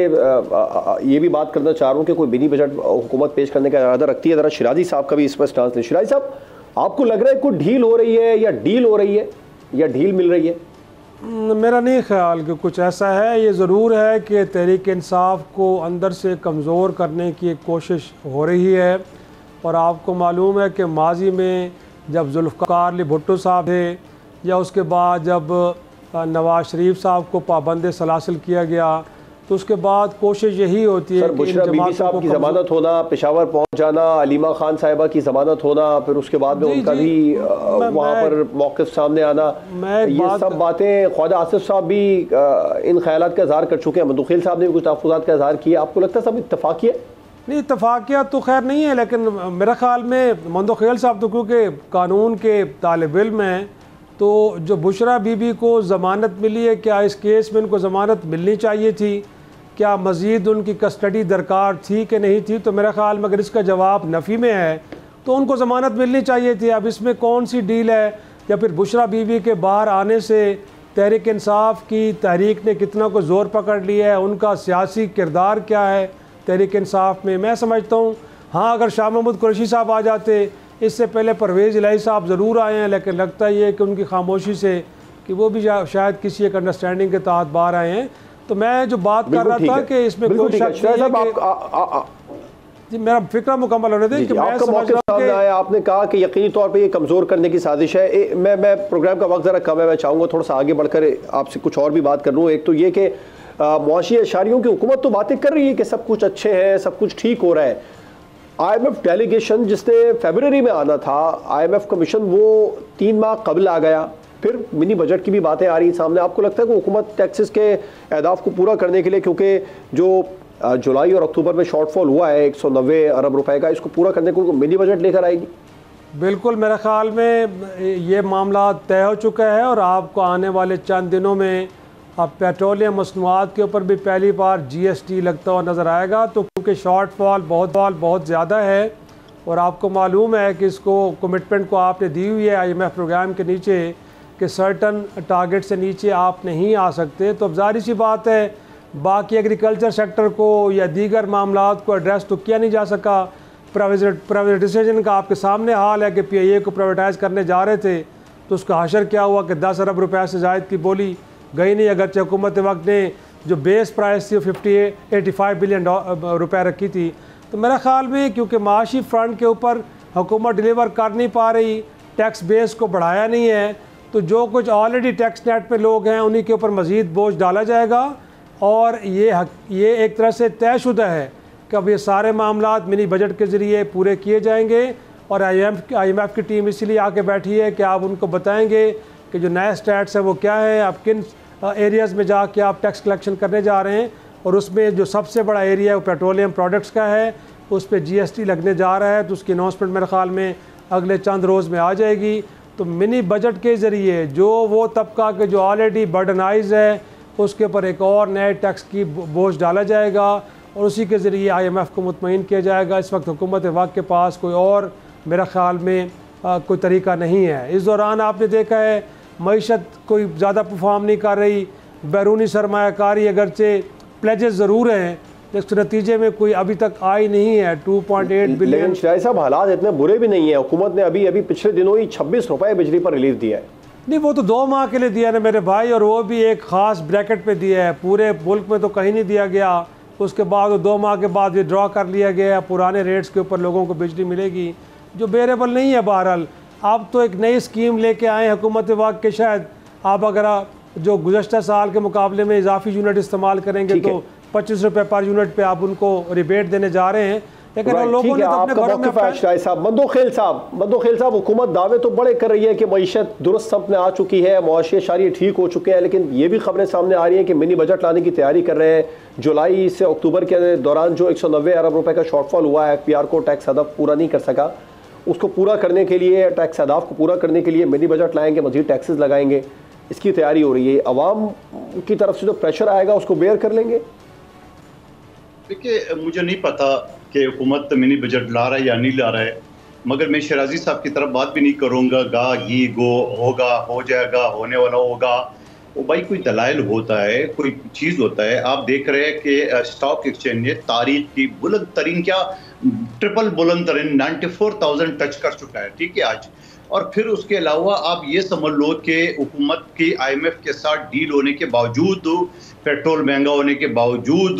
ये भी बात करना चाह रहा हूँ कि कोई मिनी बजट हुकूमत पेश करने का इरादा रखती है। ज़रा शिराजी साहब का भी इस पर स्टांस लें। शिराजी साहब, आपको लग रहा है कोई ढील हो रही है या डील हो रही है या ढील मिल रही है? मेरा नहीं ख्याल कि कुछ ऐसा है। ये ज़रूर है कि तहरीक इंसाफ को अंदर से कमज़ोर करने की एक कोशिश हो रही है, और आपको मालूम है कि माजी में जब जुल्फ़िकार अली भुट्टो साहब थे, या उसके बाद जब नवाज शरीफ साहब को पाबंद सलासिल किया गया, तो उसके बाद कोशिश यही होती है कि बुशरा बीबी साहब की ज़मानत होना, पेशावर पहुंच जाना, अलीमा खान साहिबा की ज़मानत होना, फिर उसके बाद में उनका भी वहाँ पर मौक़िफ़ सामने आना, ये सब बातें ख्वाजा आसिफ साहब भी इन ख्यालात का इज़हार कर चुके हैं। मधु खैल साहब ने भी कुछ तहफ़्फ़ुज़ात का इज़हार किया। आपको लगता है सब इत्तफ़ाक़ी है? नहीं, इत्तफ़ाक़ियत तो खैर नहीं है, लेकिन मेरा ख्याल में मधु खैल साहब तो क्योंकि कानून के तालिब इल्म हैं, तो जो बुशरा बीबी को ज़मानत मिली है, क्या इस केस में उनको ज़मानत मिलनी चाहिए थी? क्या मज़ीद उनकी कस्टडी दरकार थी कि नहीं थी? तो मेरा ख़्याल में अगर इसका जवाब नफ़ी में है तो उनको ज़मानत मिलनी चाहिए थी। अब इसमें कौन सी डील है, या फिर बुशरा बीबी के बाहर आने से तहरीक इंसाफ की तहरीक ने कितना को ज़ोर पकड़ लिया है, उनका सियासी किरदार क्या है तहरीक इंसाफ में? मैं समझता हूँ हाँ, अगर शाह महमूद कुरैशी साहब आ जाते, इससे पहले परवेज़ इलाही साहब ज़रूर आए हैं, लेकिन लगता ही है कि उनकी खामोशी से कि वो भी शायद किसी एक अंडरस्टैंडिंग के तहत बाहर आए हैं। तो मैं जो बात कर रहा था कि इसमें कोई शक नहीं है जी, मेरा फिक्र मुकम्मल होने दें कि मैं समझ रहा हूं कि आपने कहा कि यकीनी तौर पे ये कमज़ोर करने की साजिश है। मैं प्रोग्राम का वक्त ज़रा कम है, मैं चाहूँगा थोड़ा सा आगे बढ़कर आपसे कुछ और भी बात कर लूँ। एक तो ये कि मुआशी अशारियों की हुकूमत तो बातें कर रही है कि सब कुछ अच्छे है, सब कुछ ठीक हो रहा है। IMF डेलीगेशन जिसने फरवरी में आना था, IMF कमीशन वो 3 माह कबल आ गया, फिर मिनी बजट की भी बातें आ रही हैं सामने। आपको लगता है कि हुकूमत टैक्सेस के अहदाफ को पूरा करने के लिए, क्योंकि जो जुलाई और अक्टूबर में शॉर्टफॉल हुआ है 190 अरब रुपए का, इसको पूरा करने को मिनी बजट लेकर आएगी? बिल्कुल, मेरे ख्याल में ये मामला तय हो चुका है, और आपको आने वाले चंद दिनों में अब पेट्रोलियम मसनूआत के ऊपर भी पहली बार GST लगता हुआ नज़र आएगा। तो क्योंकि शॉर्टफॉल बहुत ज़्यादा है, और आपको मालूम है कि इसको कमिटमेंट को आपने दी हुई है IMF प्रोग्राम के नीचे कि सर्टन टारगेट से नीचे आप नहीं आ सकते, तो अब ज़ाहिर सी बात है बाकी एग्रीकल्चर सेक्टर को या दीगर मामलात को एड्रेस तो किया नहीं जा सका। प्राइवेटाइजेशन का आपके सामने हाल है कि PIA को प्राइवेटाइज करने जा रहे थे, तो उसका हशर क्या हुआ कि 10 अरब रुपये से ज़ायद की बोली गई नहीं, अगरचे हुकूमत वक्त ने जो बेस प्राइस थी 85 बिलियन रुपए रखी थी। तो मेरा ख्याल में क्योंकि माशी फ्रंट के ऊपर हुकूमत डिलीवर कर नहीं पा रही, टैक्स बेस को बढ़ाया नहीं है, तो जो कुछ ऑलरेडी टैक्स नेट पे लोग हैं उन्हीं के ऊपर मज़ीद बोझ डाला जाएगा। और ये एक तरह से तयशुदा है कि अब ये सारे मामलात मिनी बजट के ज़रिए पूरे किए जाएंगे, और IMF की टीम इसीलिए आके बैठी है कि आप उनको बताएंगे कि जो नए स्टैट्स हैं वो क्या है, आप किन एरियाज़ में जाके आप टैक्स कलेक्शन करने जा रहे हैं, और उसमें जो सबसे बड़ा एरिया है वो पेट्रोलियम प्रोडक्ट्स का है, उस पर GST लगने जा रहा है। तो उसकी अनाउंसमेंट मेरे ख्याल में अगले चंद रोज़ में आ जाएगी। तो मिनी बजट के ज़रिए जो वो तबका के जो ऑलरेडी बर्डनाइज है उसके ऊपर एक और नए टैक्स की बोझ डाला जाएगा, और उसी के ज़रिए IMF को मुतमईन किया जाएगा। इस वक्त हुकूमत वक्त के पास कोई और मेरा ख्याल में कोई तरीका नहीं है। इस दौरान आपने देखा है मईशत कोई ज़्यादा परफॉर्म नहीं कर रही, बैरूनी सरमायाकारी अगरचे प्लेजेस ज़रूर हैं, जिसके नतीजे में कोई अभी तक आई नहीं है 2.8 बिलियन। लेकिन शाह साहब हालात इतने बुरे भी नहीं है। हुकूमत ने अभी पिछले दिनों ही 26 रुपए बिजली पर रिलीफ दिया है। नहीं, वो तो 2 माह के लिए दिया ना मेरे भाई, और वो भी एक ख़ास ब्रैकेट पे दिया है, पूरे मुल्क में तो कहीं नहीं दिया गया। उसके बाद 2 माह के बाद विड्रॉ कर लिया गया, पुराने रेट्स के ऊपर लोगों को बिजली मिलेगी जो बेरेबल नहीं है। बहरहाल आप तो एक नई स्कीम लेके आए हुकूमत वक्त के, शायद आप अगर जो गुज़श्ता साल के मुकाबले में इजाफी यूनिट इस्तेमाल करेंगे तो 25 रुपये पर यूनिट पे आप उनको रिबेट देने जा रहे हैं। लेकिन लोगों ने तो अपने घरों में मंदोखेल साहब हुकूमत दावे तो बड़े कर रही है कि मईशत दुरुस्त सम में आ चुकी है, मुआशी अशारिये ठीक हो चुके हैं, लेकिन ये भी खबरें सामने आ रही हैं कि मिनी बजट लाने की तैयारी कर रहे हैं। जुलाई से अक्टूबर के दौरान जो 190 अरब रुपए का शॉर्टफॉल हुआ है, पीआर को टैक्स हदफ पूरा नहीं कर सका, उसको पूरा करने के लिए, टैक्स हदाफ को पूरा करने के लिए मिनी बजट लाएंगे, मजीद टैक्सेस लगाएंगे, इसकी तैयारी हो रही है। अवाम की तरफ से जो प्रेशर आएगा उसको बेयर कर लेंगे। देखिए, मुझे नहीं पता कि हुकूमत मिनी बजट ला रहा है या नहीं ला रहा है, मगर मैं शराजी साहब की तरफ बात भी नहीं करूँगा। गा गी गो होगा, हो जाएगा, होने वाला होगा, वो भाई कोई दलाइल होता है, कोई चीज़ होता है। आप देख रहे हैं कि स्टॉक एक्सचेंज ने तारीख की बुलंद तरीन, क्या ट्रिपल बुलंद तरीन 94,000 टच कर चुका है, ठीक है आज। और फिर उसके अलावा आप ये समझ लो कि हुकूमत की IMF के साथ डील होने के बावजूद, पेट्रोल महंगा होने के बावजूद,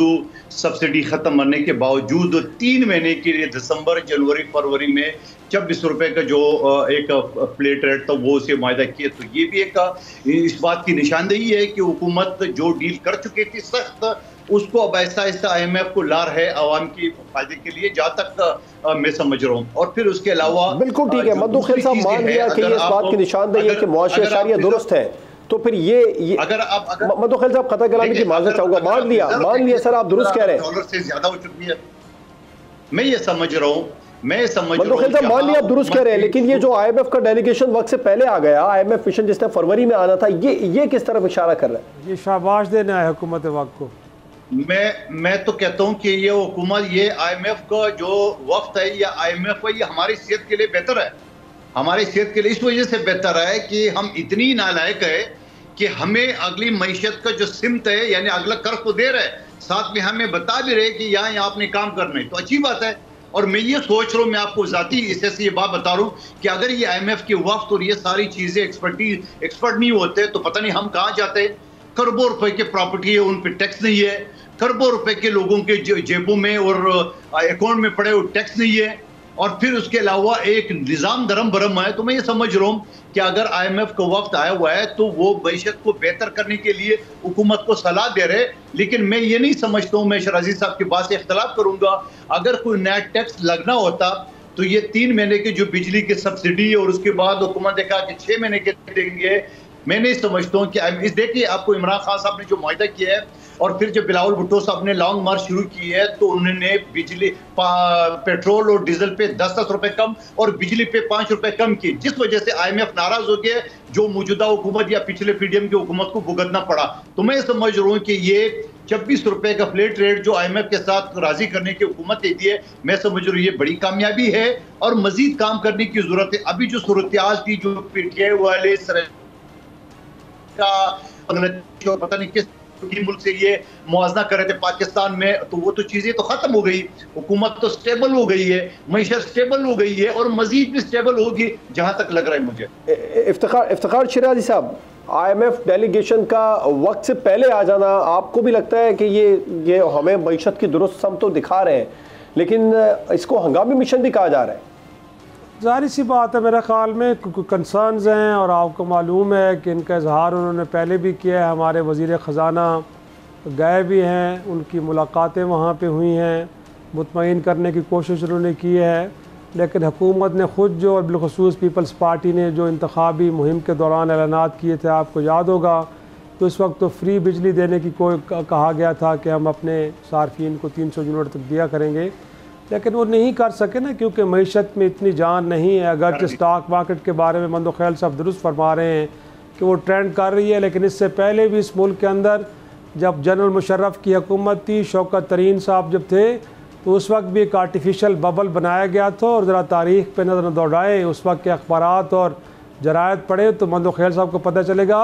सब्सिडी ख़त्म होने के बावजूद 3 महीने के लिए दिसंबर, जनवरी, फरवरी में 26 रुपये का जो एक प्लेट रेट था वो उसे मुआहदा किए। तो ये भी एक इस बात की निशानदेही है कि हुकूमत जो डील कर चुकी थी सख्त, उसको अब ऐसा ऐसा IMF को ला रहे आवाम के फायदे के लिए, जहाँ तक मैं समझ रहा हूँ। और फिर उसके अलावा बिल्कुल ठीक है, मंदोखेल साहब मान लिया कि ये इस बात की निशानदेही है कि मुआशी अशारिया दुरुस्त है, तो फिर ये अगर आप मंदोखेल साहब खता कलामी की माजरत चाहूंगा, मान लिया सर आप दुरुस्त कह रहे हैं, डॉलर से ज्यादा हो चुकी है। मैं ये समझ रहा हूँ, मंदोखेल साहब मान लिया आप दुरुस्त कह रहे हैं, लेकिन ये जो IMF का डेलीगेशन वक्त से पहले आ गया, IMF मिशन जिसने फरवरी में आना था, ये किस तरफ इशारा कर रहा है? ये शाबाश देना है हुकूमत वक्त को। मैं तो कहता हूं कि ये हुकूमत, ये IMF का जो वक्त है या IMF है, ये हमारी सेहत के लिए बेहतर है। हमारी सेहत के लिए इस वजह से बेहतर है कि हम इतनी नालायक है कि हमें अगली मईशत का जो सिमत है, यानी अगला कर्ज तो दे रहे, साथ में हमें बता भी रहे कि यहाँ आपने काम करना है, तो अच्छी बात है। और मैं ये सोच रहा हूँ, मैं आपको जाती इससे ये बात बता रहा हूँ कि अगर ये IMF के वक्त और ये सारी चीज़ें एक्सपर्ट नहीं होते तो पता नहीं हम कहाँ जाते। खरबों रुपए के प्रॉपर्टी है, उन पर टैक्स नहीं है, खरबों रुपए के लोगों के जेबों में और अकाउंट में पड़े वो टैक्स नहीं है, और फिर उसके अलावा एक निज़ाम धर्म भरम है। तो मैं ये समझ रहा हूँ कि अगर IMF का वक्त आया हुआ है तो वो मईशत को बेहतर करने के लिए हुकूमत को सलाह दे रहे, लेकिन मैं ये नहीं समझता हूँ, मैं शराजी साहब की बात से इख्तलाफ करूँगा, अगर कोई नया टैक्स लगना होता तो ये 3 महीने की जो बिजली की सब्सिडी और उसके बाद हुकूमत ने कहा कि 6 महीने के देंगे, मैं नहीं समझता हूँ कि इस देखिए आपको इमरान खान साहब ने जो मुआहदा किया है, और फिर जब बिलावल भुट्टो साहब ने लॉन्ग मार्च शुरू की है तो उन्होंने बिजली पेट्रोल और डीजल पे 10-10 रुपए कम और बिजली पे 5 रुपए कम की, जिस वजह से IMF नाराज हो गया, जो मौजूदा हुकूमत या पिछले PDM की हुकूमत को भुगतना पड़ा। तो मैं समझ रहा हूँ कि ये 26 रुपए का फ्लैट रेट जो IMF के साथ राजी करने की हुकूमत देती है, मैं समझ रहा हूँ ये बड़ी कामयाबी है और मजीद काम करने की जरूरत है। अभी जो सूरत-ए-हाल थी, जो PTI वाले का पता नहीं किस मुल्क से ये मुआवजा कर रहे थे पाकिस्तान में, तो वो तो चीजें तो खत्म हो गई, हुकूमत तो स्टेबल हो गई है, मईशत स्टेबल हो गई है और मजीद भी स्टेबल होगी जहां तक लग रहा है मुझे। इफ्तिखार शराजी साहब, IMF डेलीगेशन का वक्त से पहले आ जाना, आपको भी लगता है कि ये हमें मईशत की दुरुस्त सम तो दिखा रहे हैं, लेकिन इसको हंगामी मिशन भी कहा जा रहा है? ज़ाहिर सी बात है, मेरे ख़्याल में कंसर्न्स हैं और आपको मालूम है कि इनका इजहार उन्होंने पहले भी किया है। हमारे वज़ीर ख़ज़ाना गए भी हैं, उनकी मुलाकातें वहाँ पे हुई हैं, मुतमईन करने की कोशिश उन्होंने की है, लेकिन हुकूमत ने ख़ुद जो और बिलखुसूस पीपल्स पार्टी ने जो इंतखाबी मुहिम के दौरान ऐलानात किए थे, आपको याद होगा, तो इस वक्त तो फ्री बिजली देने की कहा गया था कि हम अपने सार्फिन को 300 यूनिट तक दिया करेंगे, लेकिन वो नहीं कर सके ना, क्योंकि मईशत में इतनी जान नहीं है। अगर स्टॉक मार्केट के बारे में मंदोखेल साहब दुरुस्त फरमा रहे हैं कि वो ट्रेंड कर रही है, लेकिन इससे पहले भी इस मुल्क के अंदर जब जनरल मुशर्रफ की हुकूमत थी, शौकत तरीन साहब जब थे, तो उस वक्त भी एक आर्टिफिशियल बबल बनाया गया था। और ज़रा तारीख़ पे नज़र दौड़ाए, उस वक्त के अखबारात और जरायद पढ़े तो मंदो खैल साहब को पता चलेगा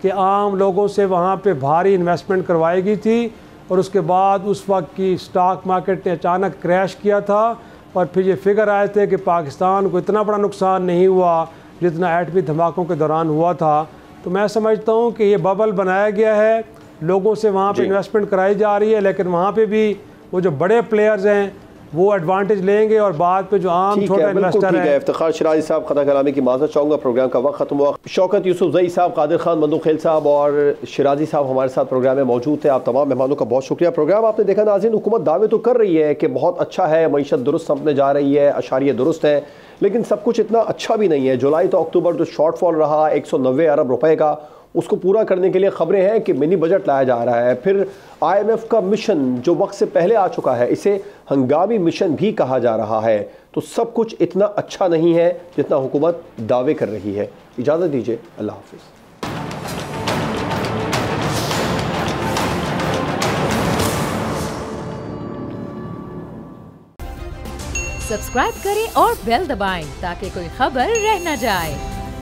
कि आम लोगों से वहाँ पे भारी इन्वेस्टमेंट करवाई गई थी। और उसके बाद उस वक्त की स्टॉक मार्केट ने अचानक क्रैश किया था और फिर ये फिगर आए थे कि पाकिस्तान को इतना बड़ा नुकसान नहीं हुआ जितना एटमी धमाकों के दौरान हुआ था। तो मैं समझता हूँ कि ये बबल बनाया गया है, लोगों से वहाँ पे इन्वेस्टमेंट कराई जा रही है, लेकिन वहाँ पे भी वो जो बड़े प्लेयर्स हैं वो एडवांटेज लेंगे और बाद पे जो आम छोटा इन्वेस्टर है। इफ्तिखार शिराजी साहब, खता कलामी की माजरत चाहूँगा, प्रोग्राम का वक्त खत्म हुआ। शौकत यूसुफजई साहब, कादिर खान मंदो खेल साहब और शिराजी साहब हमारे साथ प्रोग्राम में मौजूद थे। आप तमाम मेहमानों का बहुत शुक्रिया। प्रोग्राम आपने देखा नाज़रीन, हुकूमत दावे तो कर रही है कि बहुत अच्छा है, मईशत दुरुस्त समझने जा रही है, अशारिये दुरुस्त है, लेकिन सब कुछ इतना अच्छा भी नहीं है। जुलाई तो अक्टूबर जो शॉर्टफॉल रहा 190 अरब रुपए का, उसको पूरा करने के लिए खबरें हैं कि मिनी बजट लाया जा रहा है। फिर IMF का मिशन जो वक्त से पहले आ चुका है, इसे हंगामी मिशन भी कहा जा रहा है। तो सब कुछ इतना अच्छा नहीं है जितना हुकूमत दावे कर रही है। इजाज़त दीजिए, अल्लाह हाफिज़। सब्सक्राइब करें और बेल दबाएं ताकि कोई खबर रह न जाए।